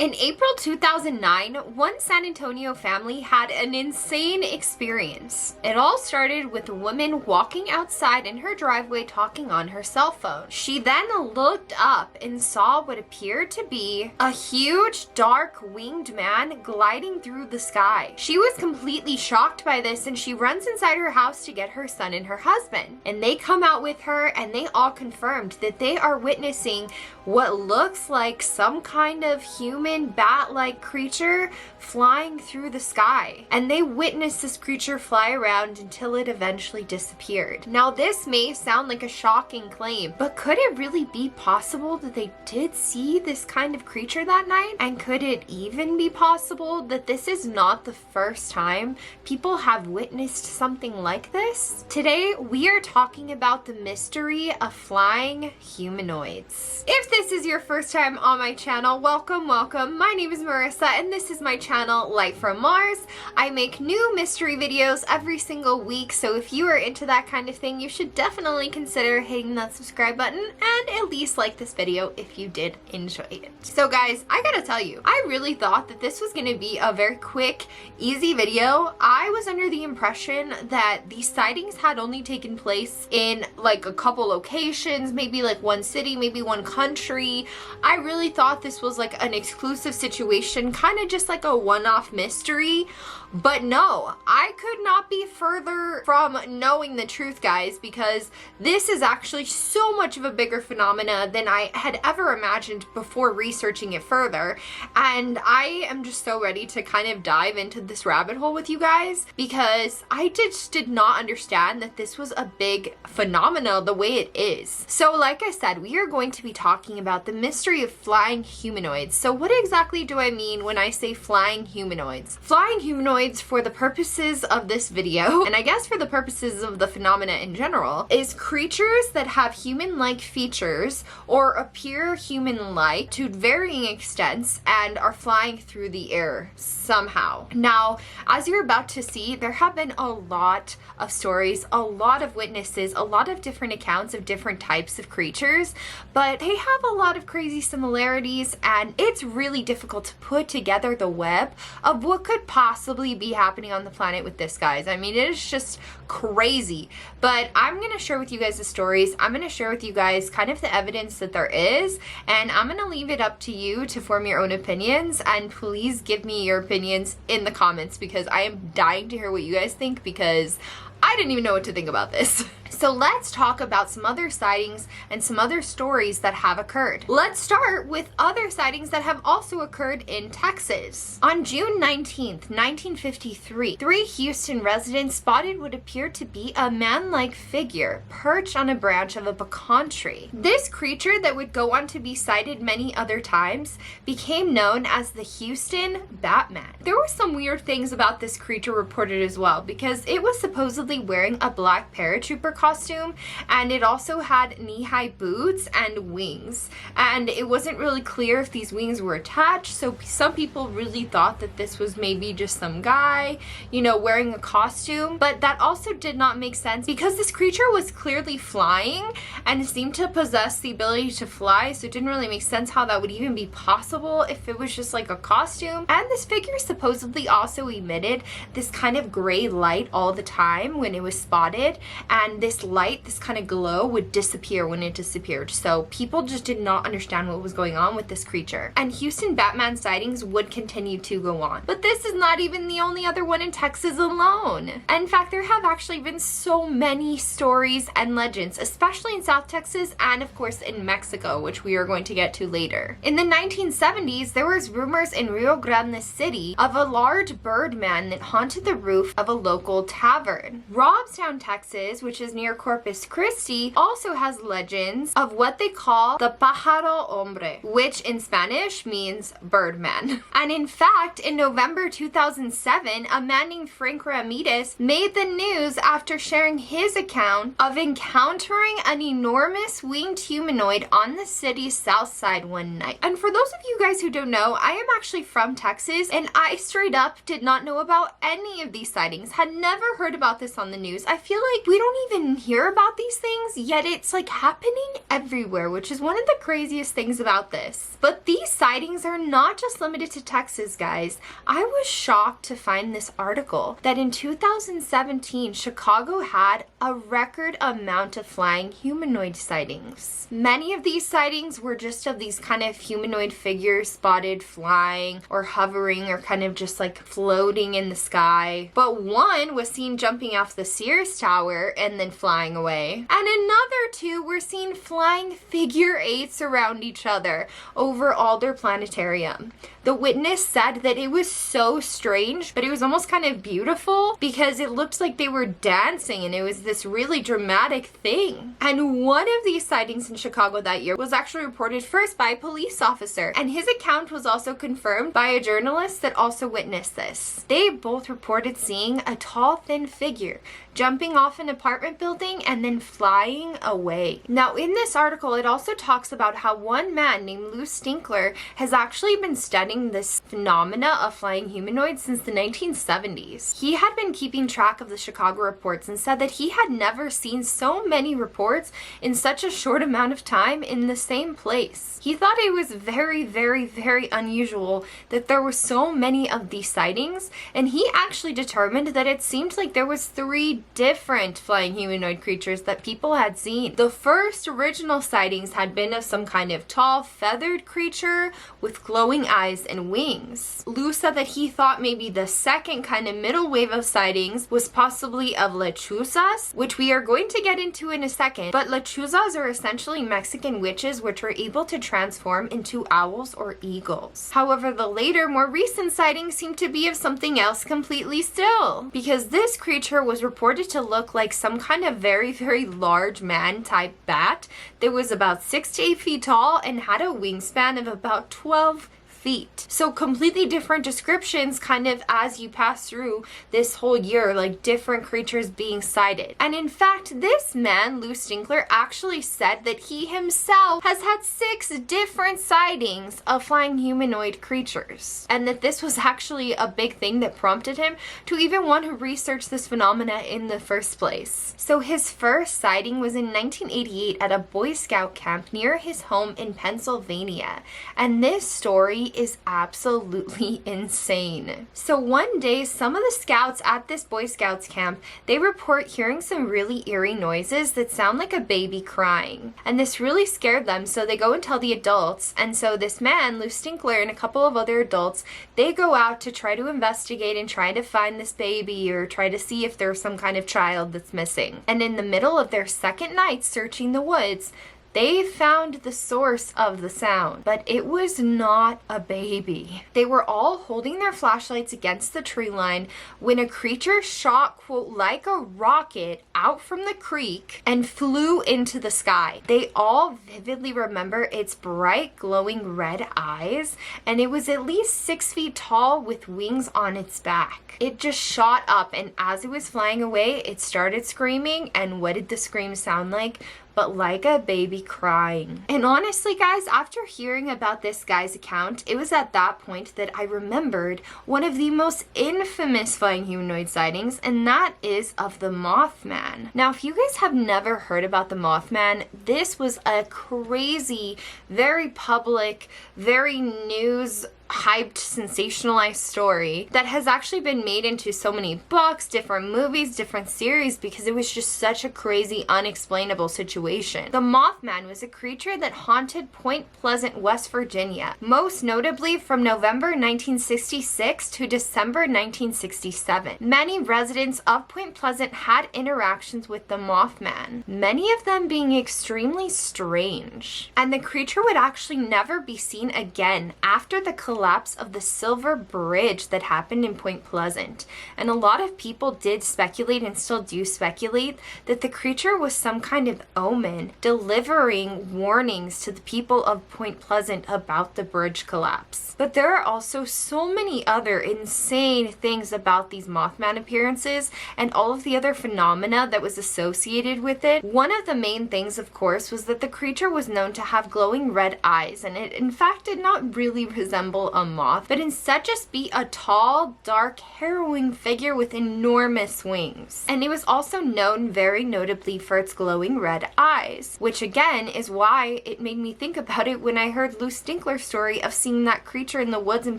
In April 2009, one San Antonio family had an insane experience. It all started with a woman walking outside in her driveway talking on her cell phone. She then looked up and saw what appeared to be a huge, dark, winged man gliding through the sky. She was completely shocked by this, and she runs inside her house to get her son and her husband. And they come out with her, and they all confirmed that they are witnessing what looks like some kind of human bat-like creature flying through the sky. And they witnessed this creature fly around until it eventually disappeared. Now, this may sound like a shocking claim, but could it really be possible that they did see this kind of creature that night? And could it even be possible that this is not the first time people have witnessed something like this? Today, we are talking about the mystery of flying humanoids. If this is your first time on my channel, welcome. My name is Marissa, and this is my channel, Life from Mars. I make new mystery videos every single week, so if you are into that kind of thing, you should definitely consider hitting that subscribe button and at least like this video if you did enjoy it. So guys, I gotta tell you, I really thought that this was gonna be a very quick, easy video. I was under the impression that these sightings had only taken place in like a couple locations, maybe like one city, maybe one country. I really thought this was like an exclusive situation, kind of just like a one-off mystery. But no, I could not be further from knowing the truth, guys, because this is actually so much of a bigger phenomena than I had ever imagined before researching it further. And I am just so ready to kind of dive into this rabbit hole with you guys, because I just did not understand that this was a big phenomena the way it is. So like I said, we are going to be talking about the mystery of flying humanoids. So what exactly do I mean when I say flying humanoids? Flying humanoids, for the purposes of this video, and I guess for the purposes of the phenomena in general, is creatures that have human-like features or appear human-like to varying extents and are flying through the air somehow. Now, as you're about to see, there have been a lot of stories, a lot of witnesses, a lot of different accounts of different types of creatures, but they have a lot of crazy similarities, and it's really difficult to put together the web of what could possibly be happening on the planet with this, guys. I mean, it is just crazy. But I'm going to share with you guys the stories. I'm going to share with you guys kind of the evidence that there is, and I'm going to leave it up to you to form your own opinions. And please give me your opinions in the comments, because I am dying to hear what you guys think, because I didn't even know what to think about this. So let's talk about some other sightings and some other stories that have occurred. Let's start with other sightings that have also occurred in Texas. On June 19th, 1953, 3 Houston residents spotted what appeared to be a man-like figure perched on a branch of a pecan tree. This creature, that would go on to be sighted many other times, became known as the Houston Batman. There were some weird things about this creature reported as well, because it was supposedly wearing a black paratrooper costume, and it also had knee-high boots and wings, and it wasn't really clear if these wings were attached, so some people really thought that this was maybe just some guy, you know, wearing a costume. But that also did not make sense, because this creature was clearly flying and seemed to possess the ability to fly, so it didn't really make sense how that would even be possible if it was just like a costume. And this figure supposedly also emitted this kind of gray light all the time when it was spotted, and this light, this kind of glow, would disappear when it disappeared. So people just did not understand what was going on with this creature. And Houston Batman sightings would continue to go on. But this is not even the only other one in Texas alone. In fact, there have actually been so many stories and legends, especially in South Texas and of course in Mexico, which we are going to get to later. In the 1970s, there was rumors in Rio Grande City of a large birdman that haunted the roof of a local tavern. Robstown, Texas, which is near Corpus Christi, also has legends of what they call the pájaro hombre, which in Spanish means birdman. And in fact, in November 2007, a man named Frank Ramirez made the news after sharing his account of encountering an enormous winged humanoid on the city's south side one night. And for those of you guys who don't know, I am actually from Texas, and I straight up did not know about any of these sightings, had never heard about this on the news. I feel like we don't even hear about these things, yet it's like happening everywhere, which is one of the craziest things about this. But these sightings are not just limited to Texas, guys. I was shocked to find this article that in 2017, Chicago had a record amount of flying humanoid sightings. Many of these sightings were just of these kind of humanoid figures spotted flying or hovering or kind of just like floating in the sky. But one was seen jumping off the Sears Tower and then flying away. And another two were seen flying figure eights around each other over Alder Planetarium. The witness said that it was so strange, but it was almost kind of beautiful because it looked like they were dancing and it was this really dramatic thing. And one of these sightings in Chicago that year was actually reported first by a police officer, and his account was also confirmed by a journalist that also witnessed this. They both reported seeing a tall, thin figure jumping off an apartment building and then flying away. Now, in this article, it also talks about how one man named Lou Stinkler has actually been studying this phenomena of flying humanoids since the 1970s. He had been keeping track of the Chicago reports and said that he had never seen so many reports in such a short amount of time in the same place. He thought it was very, very, very unusual that there were so many of these sightings, and he actually determined that it seemed like there was 3 different flying humanoid creatures that people had seen. The first original sightings had been of some kind of tall, feathered creature with glowing eyes and wings. Lou said that he thought maybe the second kind of middle wave of sightings was possibly of lechuzas, which we are going to get into in a second, but lechuzas are essentially Mexican witches which were able to transform into owls or eagles. However, the later, more recent sightings seem to be of something else completely still, because this creature was reported to look like some kind of very, very large man-type bat that was about 6 to 8 feet tall and had a wingspan of about 12 feet. So completely different descriptions kind of as you pass through this whole year, like different creatures being sighted. And in fact, this man, Lou Stinkler, actually said that he himself has had 6 different sightings of flying humanoid creatures, and that this was actually a big thing that prompted him to even want to research this phenomena in the first place. So his first sighting was in 1988 at a Boy Scout camp near his home in Pennsylvania, and this story is absolutely insane. So one day, some of the scouts at this Boy Scouts camp, they report hearing some really eerie noises that sound like a baby crying. And this really scared them, so they go and tell the adults. And so this man, Lou Stinkler, and a couple of other adults, they go out to try to investigate and try to find this baby or try to see if there's some kind of child that's missing. And in the middle of their second night searching the woods, they found the source of the sound, but it was not a baby. They were all holding their flashlights against the tree line when a creature shot, quote, like a rocket out from the creek and flew into the sky. They all vividly remember its bright, glowing red eyes, and it was at least 6 feet tall with wings on its back. It just shot up, and as it was flying away, it started screaming, and what did the scream sound like? But like a baby crying. And honestly, guys, after hearing about this guy's account, it was at that point that I remembered one of the most infamous flying humanoid sightings, and that is of the Mothman. Now, if you guys have never heard about the Mothman, this was a crazy, very public, very news hyped, sensationalized story that has actually been made into so many books, different movies, different series, because it was just such a crazy, unexplainable situation. The Mothman was a creature that haunted Point Pleasant, West Virginia, most notably from November 1966 to December 1967. Many residents of Point Pleasant had interactions with the Mothman, many of them being extremely strange. And the creature would actually never be seen again after the collapse of the Silver Bridge that happened in Point Pleasant. And a lot of people did speculate, and still do speculate, that the creature was some kind of omen delivering warnings to the people of Point Pleasant about the bridge collapse. But there are also so many other insane things about these Mothman appearances and all of the other phenomena that was associated with it. One of the main things, of course, was that the creature was known to have glowing red eyes, and it in fact did not really resemble resemble a moth, but instead just be a tall, dark, harrowing figure with enormous wings. And it was also known very notably for its glowing red eyes, which again is why it made me think about it when I heard Lou Stinkler's story of seeing that creature in the woods in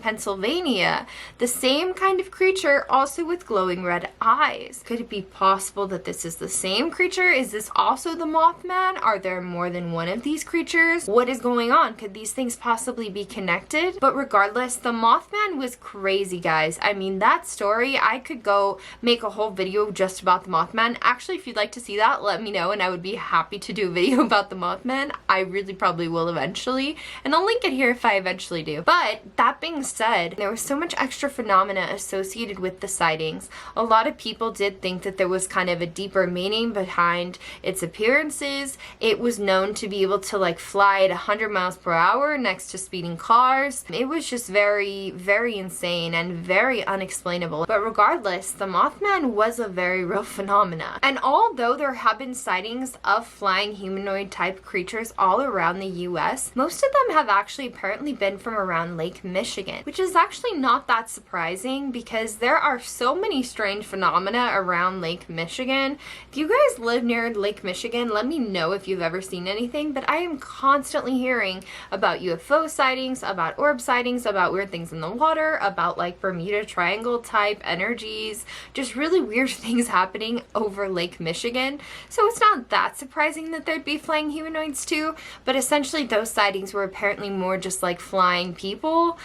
Pennsylvania. The same kind of creature, also with glowing red eyes. Could it be possible that this is the same creature? Is this also the Mothman? Are there more than one of these creatures? What is going on? Could these things possibly be connected? But regardless, the Mothman was crazy, guys. I mean, that story, I could go make a whole video just about the Mothman. Actually, if you'd like to see that, let me know and I would be happy to do a video about the Mothman. I really probably will eventually, and I'll link it here if I eventually do. But that being said, there was so much extra phenomena associated with the sightings. A lot of people did think that there was kind of a deeper meaning behind its appearances. It was known to be able to like fly at 100 miles per hour next to speeding cars. It was just very, very insane and very unexplainable. But regardless, the Mothman was a very real phenomena. And although there have been sightings of flying humanoid type creatures all around the US, most of them have actually apparently been from around Lake Michigan, which is actually not that surprising because there are so many strange phenomena around Lake Michigan. If you guys live near Lake Michigan, let me know if you've ever seen anything, but I am constantly hearing about UFO sightings, about orb sightings, about weird things in the water, about like Bermuda Triangle type energies, just really weird things happening over Lake Michigan. So it's not that surprising that there'd be flying humanoids too, but essentially those sightings were apparently more just like flying people.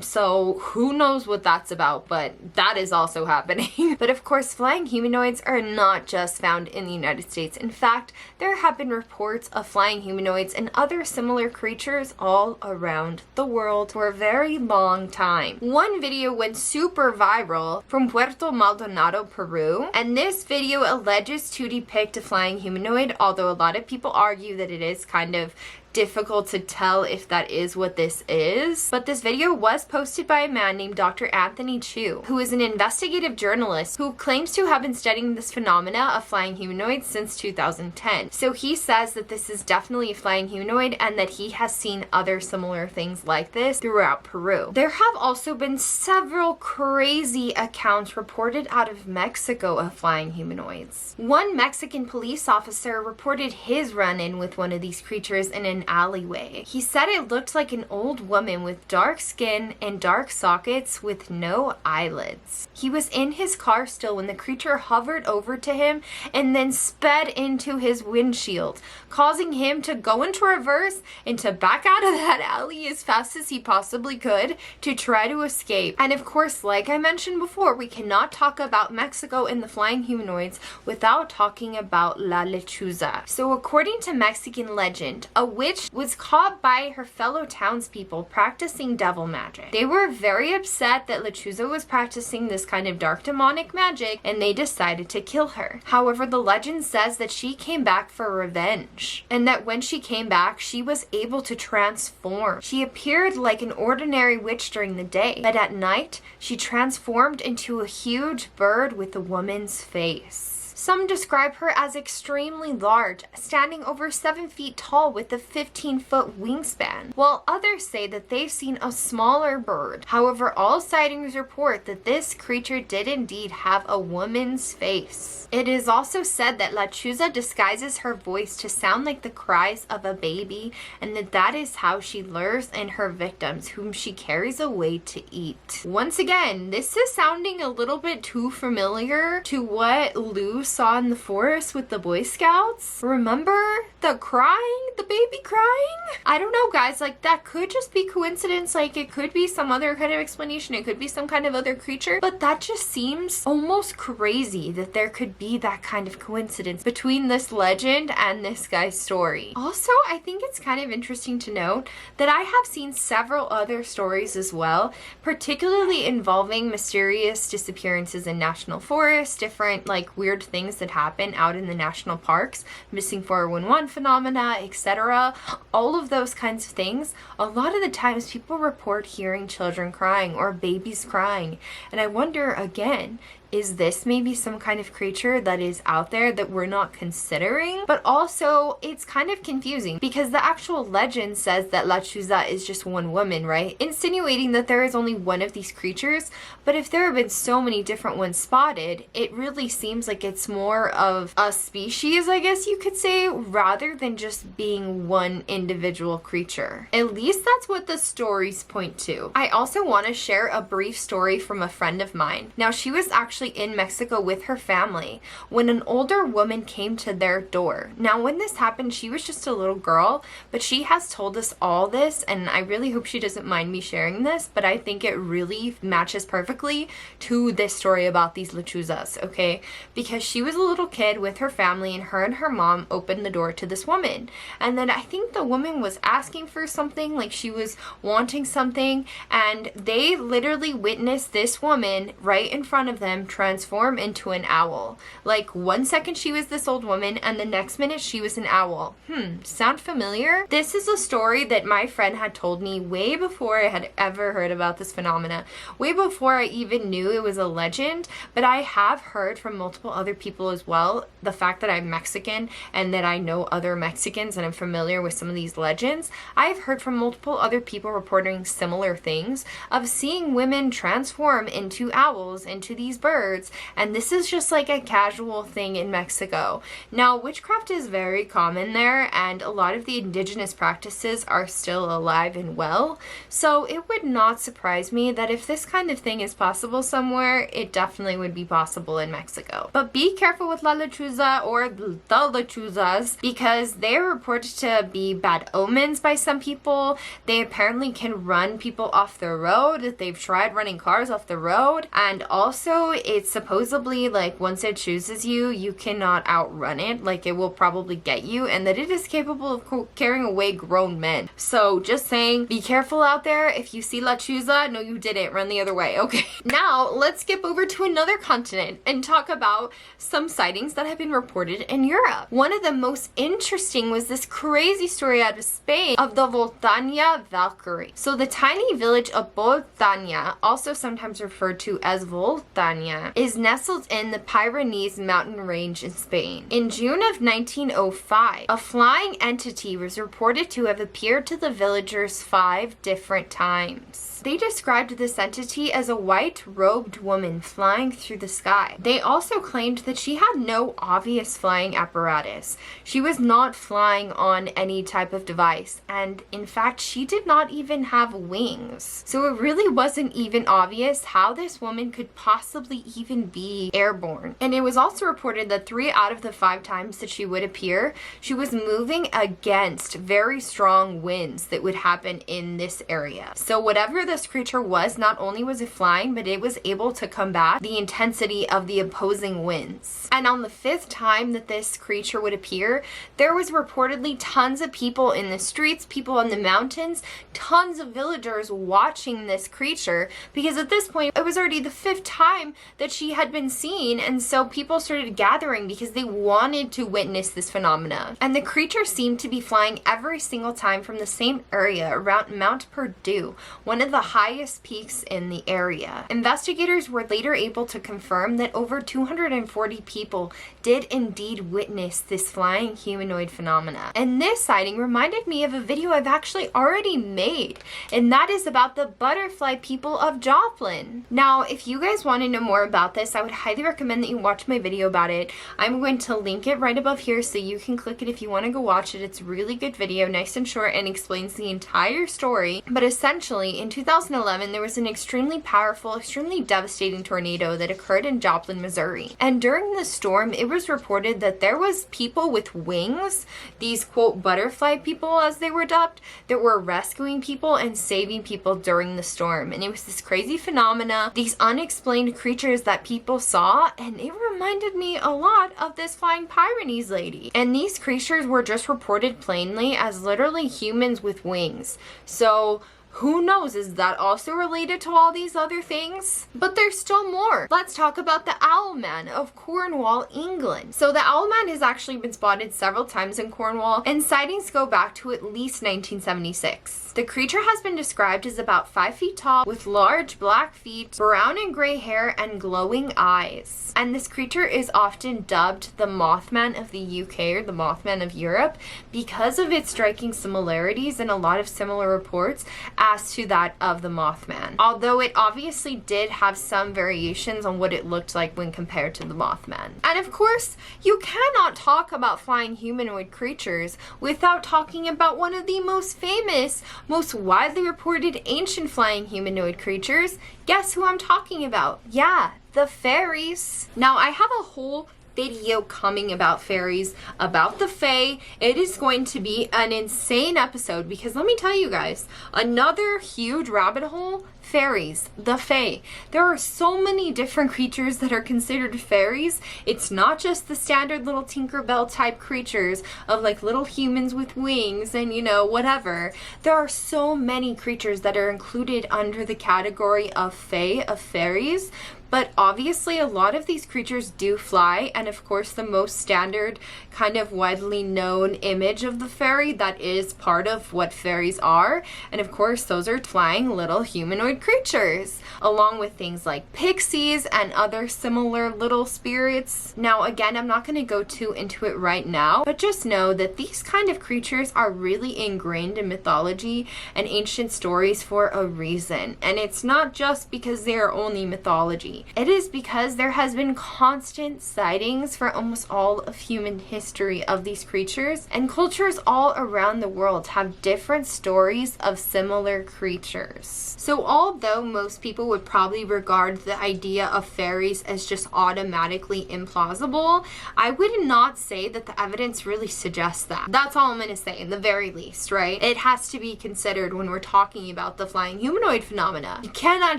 So who knows what that's about, but that is also happening. But of course, flying humanoids are not just found in the United States. In fact, there have been reports of flying humanoids and other similar creatures all around the world for a very long time. One video went super viral from Puerto Maldonado, Peru, and this video alleges to depict a flying humanoid, although a lot of people argue that it is kind of difficult to tell if that is what this is. But this video was posted by a man named Dr. Anthony Chu, who is an investigative journalist who claims to have been studying this phenomena of flying humanoids since 2010. So he says that this is definitely a flying humanoid and that he has seen other similar things like this throughout Peru. There have also been several crazy accounts reported out of Mexico of flying humanoids. One Mexican police officer reported his run-in with one of these creatures in an alleyway. He said it looked like an old woman with dark skin and dark sockets with no eyelids. He was in his car still when the creature hovered over to him and then sped into his windshield, causing him to go into reverse and to back out of that alley as fast as he possibly could to try to escape. And of course, like I mentioned before, we cannot talk about Mexico and the flying humanoids without talking about La Lechuza. So according to Mexican legend, a witch was caught by her fellow townspeople practicing devil magic. They were very upset that Lechuza was practicing this kind of dark demonic magic and they decided to kill her. However, the legend says that she came back for revenge and that when she came back, she was able to transform. She appeared like an ordinary witch during the day, but at night, she transformed into a huge bird with a woman's face. Some describe her as extremely large, standing over 7 feet tall with a 15-foot wingspan, while others say that they've seen a smaller bird. However, all sightings report that this creature did indeed have a woman's face. It is also said that Lechuza disguises her voice to sound like the cries of a baby, and that is how she lures in her victims, whom she carries away to eat. Once again, this is sounding a little bit too familiar to what Lou saw in the forest with the Boy Scouts. Remember the crying, the baby crying? I don't know, guys, like that could just be coincidence, like it could be some other kind of explanation, it could be some kind of other creature, but that just seems almost crazy that there could be that kind of coincidence between this legend and this guy's story. Also, I think it's kind of interesting to note that I have seen several other stories as well, particularly involving mysterious disappearances in national forests, different like weird things that happen out in the national parks, missing 411 phenomena, etc. All of those kinds of things. A lot of the times people report hearing children crying or babies crying, and I wonder again, is this maybe some kind of creature that is out there that we're not considering? But also, it's kind of confusing because the actual legend says that La Chuza is just one woman, right? Insinuating that there is only one of these creatures. But if there have been so many different ones spotted, it really seems like it's more of a species, I guess you could say, rather than just being one individual creature. At least that's what the stories point to. I also want to share a brief story from a friend of mine. Now, she was actually in Mexico with her family when an older woman came to their door. Now, when this happened, she was just a little girl, but she has told us all this, and I really hope she doesn't mind me sharing this, but I think it really matches perfectly to this story about these lechuzas, okay? Because she was a little kid with her family, and her mom opened the door to this woman. And then I think the woman was asking for something, like she was wanting something, and they literally witnessed this woman right in front of them transform into an owl. Like 1 second she was this old woman, and the next minute she was an owl. Sound familiar? This is a story that my friend had told me way before I had ever heard about this phenomena, way before I even knew it was a legend, but I have heard from multiple other people as well. The fact that I'm Mexican and that I know other Mexicans and I'm familiar with some of these legends, I've heard from multiple other people reporting similar things of seeing women transform into owls, into these birds, and this is just like a casual thing in Mexico. Now, witchcraft is very common there, and a lot of the indigenous practices are still alive and well, so it would not surprise me that if this kind of thing is possible somewhere, it definitely would be possible in Mexico. But be careful with La Lechuza or the Lechuzas, because they are reported to be bad omens by some people. They apparently can run people off the road. They've tried running cars off the road, and also it's supposedly like once it chooses you, you cannot outrun it. Like it will probably get you, and that it is capable of carrying away grown men. So just saying, be careful out there. If you see La Chuza, no you didn't, run the other way, okay? Now let's skip over to another continent and talk about some sightings that have been reported in Europe. One of the most interesting was this crazy story out of Spain of the Voltania Valkyrie. So the tiny village of Voltania, also sometimes referred to as Voltania, is nestled in the Pyrenees mountain range in Spain. In June of 1905, a flying entity was reported to have appeared to the villagers 5 different times. They described this entity as a white-robed woman flying through the sky. They also claimed that she had no obvious flying apparatus. She was not flying on any type of device, and in fact, she did not even have wings. So it really wasn't even obvious how this woman could possibly even be airborne. And it was also reported that 3 out of the 5 times that she would appear, she was moving against very strong winds that would happen in this area. So whatever this creature was, not only was it flying, but it was able to combat the intensity of the opposing winds. And on the 5th time that this creature would appear, there was reportedly tons of people in the streets, people in the mountains, tons of villagers watching this creature, because at this point it was already the 5th time that she had been seen, and so people started gathering because they wanted to witness this phenomena. And the creature seemed to be flying every single time from the same area around Mount Perdu, one of the highest peaks in the area. Investigators were later able to confirm that over 240 people did indeed witness this flying humanoid phenomena. And this sighting reminded me of a video I've actually already made, and that is about the butterfly people of Joplin. Now, if you guys want to know more about this, I would highly recommend that you watch my video about it. I'm going to link it right above here so you can click it if you want to go watch it. It's a really good video, nice and short, and explains the entire story. But essentially, in 2011, there was an extremely powerful, extremely devastating tornado that occurred in Joplin, Missouri. And during the storm, it was reported that there was people with wings, these quote butterfly people as they were dubbed, that were rescuing people and saving people during the storm. And it was this crazy phenomena, these unexplained creatures that people saw, and it reminded me a lot of this flying Pyrenees lady. And these creatures were just reported plainly as literally humans with wings. So Who knows, is that also related to all these other things? But there's still more. Let's talk about the Owlman of Cornwall, England. So the Owlman has actually been spotted several times in Cornwall, and sightings go back to at least 1976. The creature has been described as about 5 feet tall, with large black feet, brown and gray hair, and glowing eyes. And this creature is often dubbed the Mothman of the UK, or the Mothman of Europe, because of its striking similarities and a lot of similar reports as to that of the Mothman. Although it obviously did have some variations on what it looked like when compared to the Mothman. And of course, you cannot talk about flying humanoid creatures without talking about one of the most famous, most widely reported ancient flying humanoid creatures. Guess who I'm talking about? Yeah, the fairies. Now, I have a whole video coming about fairies, about the fae. It is going to be an insane episode because let me tell you guys, another huge rabbit hole, fairies, the fae. There are so many different creatures that are considered fairies. It's not just the standard little Tinkerbell type creatures of like little humans with wings and you know, whatever. There are so many creatures that are included under the category of fae, of fairies. But obviously a lot of these creatures do fly, and of course the most standard kind of widely known image of the fairy that is part of what fairies are, and of course those are flying little humanoid creatures, along with things like pixies and other similar little spirits. Now again, I'm not going to go too into it right now, but just know that these kind of creatures are really ingrained in mythology and ancient stories for a reason, and it's not just because they are only mythology. It is because there has been constant sightings for almost all of human history of these creatures, and cultures all around the world have different stories of similar creatures. So although most people would probably regard the idea of fairies as just automatically implausible, I would not say that the evidence really suggests that. That's all I'm going to say, in the very least, right? It has to be considered when we're talking about the flying humanoid phenomena. You cannot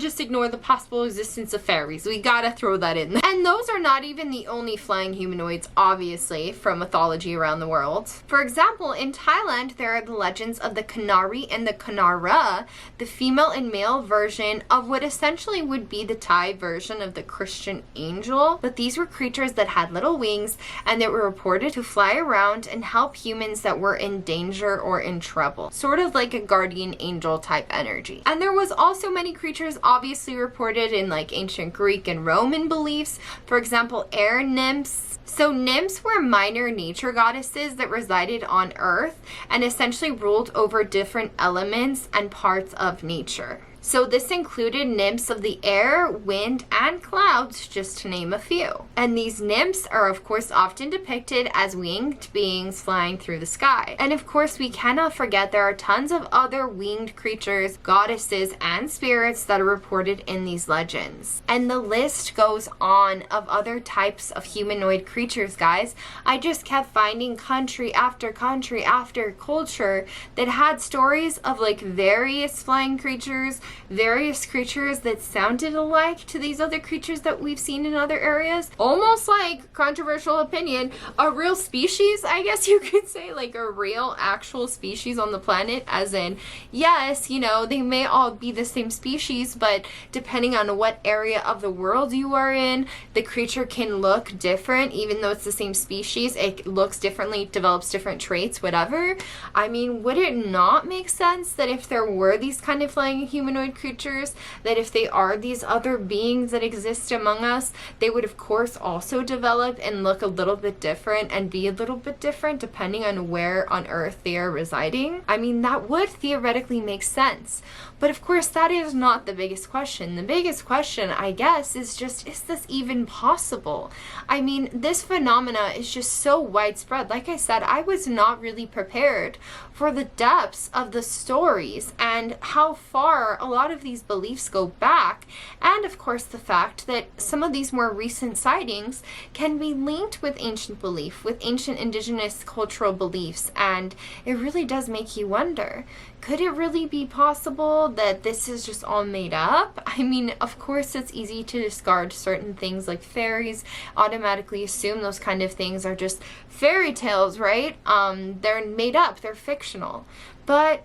just ignore the possible existence of fairies. We gotta throw that in there. And those are not even the only flying humanoids, obviously, from mythology around the world. For example, in Thailand, there are the legends of the Kanari and the Kanara, the female and male version of what essentially would be the Thai version of the Christian angel. But these were creatures that had little wings and that were reported to fly around and help humans that were in danger or in trouble. Sort of like a guardian angel type energy. And there was also many creatures obviously reported in like ancient Greek and Roman beliefs. For example, air nymphs. So nymphs were minor nature goddesses that resided on Earth and essentially ruled over different elements and parts of nature. So this included nymphs of the air, wind, and clouds, just to name a few. And these nymphs are of course often depicted as winged beings flying through the sky. And of course we cannot forget there are tons of other winged creatures, goddesses, and spirits that are reported in these legends. And the list goes on of other types of humanoid creatures, guys. I just kept finding country after culture that had stories of like various flying creatures, various creatures that sounded alike to these other creatures that we've seen in other areas. Almost like, controversial opinion, a real species, I guess you could say, like a real actual species on the planet, as in, yes, you know, they may all be the same species, but depending on what area of the world you are in, the creature can look different. Even though it's the same species, it looks differently, develops different traits, whatever. I mean, would it not make sense that if there were these kind of flying humanoid creatures, that if they are these other beings that exist among us, they would of course also develop and look a little bit different and be a little bit different depending on where on Earth they are residing? I mean, that would theoretically make sense. But of course, that is not the biggest question. The biggest question, I guess, is just, is this even possible? I mean, this phenomena is just so widespread. Like I said, I was not really prepared for the depths of the stories and how far a lot of these beliefs go back. And of course, the fact that some of these more recent sightings can be linked with ancient belief, with ancient indigenous cultural beliefs. And it really does make you wonder, could it really be possible that this is just all made up? I mean, of course, it's easy to discard certain things like fairies, automatically assume those kind of things are just fairy tales, right? They're made up, they're fictional. But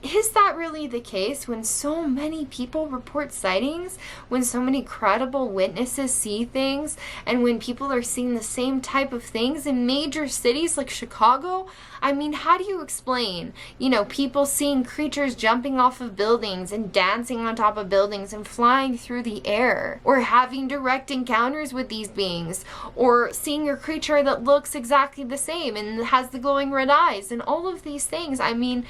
is that really the case when so many people report sightings, when so many credible witnesses see things, and when people are seeing the same type of things in major cities like Chicago? I mean, how do you explain, people seeing creatures jumping off of buildings and dancing on top of buildings and flying through the air, or having direct encounters with these beings, or seeing a creature that looks exactly the same and has the glowing red eyes, and all of these things? I mean,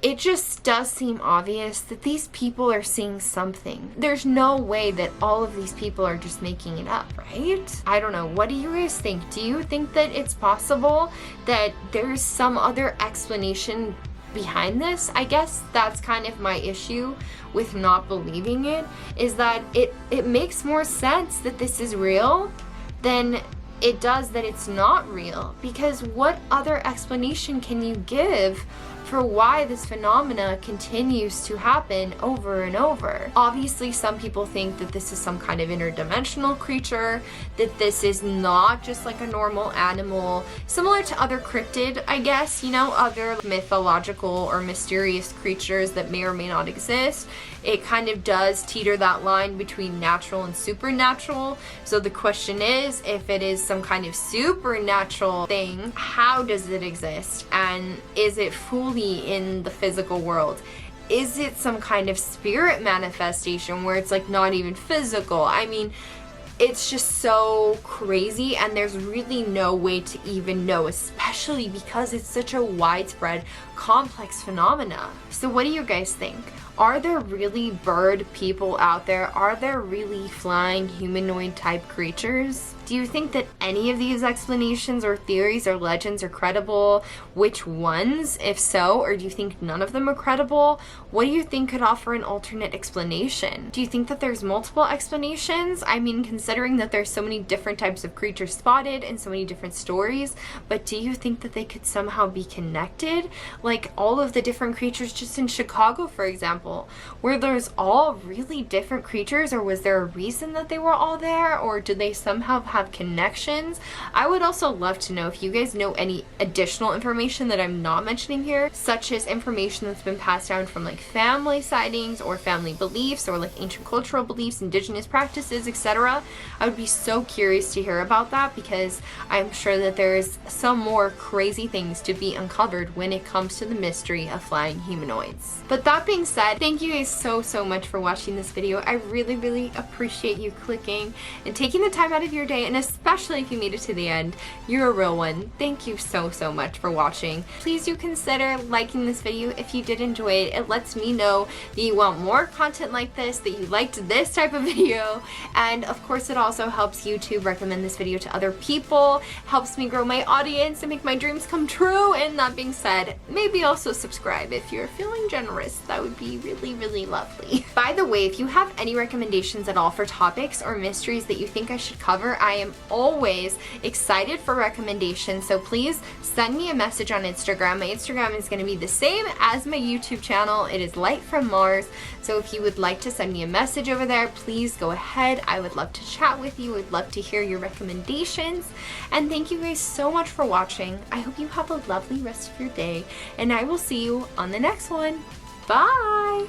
it just does seem obvious that these people are seeing something. There's no way that all of these people are just making it up, right? I don't know. What do you guys think? Do you think that it's possible that there's some other explanation behind this? I guess that's kind of my issue with not believing it, is that it makes more sense that this is real than it does that it's not real. Because what other explanation can you give for why this phenomena continues to happen over and over? Obviously, some people think that this is some kind of interdimensional creature, that this is not just like a normal animal, similar to other cryptid, I guess, other mythological or mysterious creatures that may or may not exist. It kind of does teeter that line between natural and supernatural. So the question is, if it is some kind of supernatural thing, how does it exist? And is it fully in the physical world? Is it some kind of spirit manifestation where it's like not even physical? I mean, it's just so crazy, and there's really no way to even know, especially because it's such a widespread, complex phenomena. So what do you guys think? Are there really bird people out there? Are there really flying humanoid type creatures? Do you think that any of these explanations or theories or legends are credible? Which ones, if so? Or do you think none of them are credible? What do you think could offer an alternate explanation? Do you think that there's multiple explanations? I mean, considering that there's so many different types of creatures spotted and so many different stories, but do you think that they could somehow be connected? Like all of the different creatures just in Chicago, for example, where there's all really different creatures, or was there a reason that they were all there, or did they somehow have connections? I would also love to know if you guys know any additional information that I'm not mentioning here, such as information that's been passed down from like family sightings or family beliefs or like ancient cultural beliefs, indigenous practices, etc. I would be so curious to hear about that, because I'm sure that there's some more crazy things to be uncovered when it comes to the mystery of flying humanoids. But that being said, thank you guys so much for watching this video. I really appreciate you clicking and taking the time out of your day, and especially if you made it to the end, you're a real one. Thank you so much for watching. Please do consider liking this video if you did enjoy it. It lets me know that you want more content like this, that you liked this type of video, and of course it also helps YouTube recommend this video to other people, helps me grow my audience and make my dreams come true. And that being said, maybe also subscribe if you're feeling generous. That would be really lovely. By the way, if you have any recommendations at all for topics or mysteries that you think I should cover, I am always excited for recommendations, so please send me a message on Instagram. My Instagram is going to be the same as my YouTube channel. It is Light from Mars, so if you would like to send me a message over there, please go ahead. I would love to chat with you. I'd love to hear your recommendations, and thank you guys so much for watching. I hope you have a lovely rest of your day, and I will see you on the next one. Bye!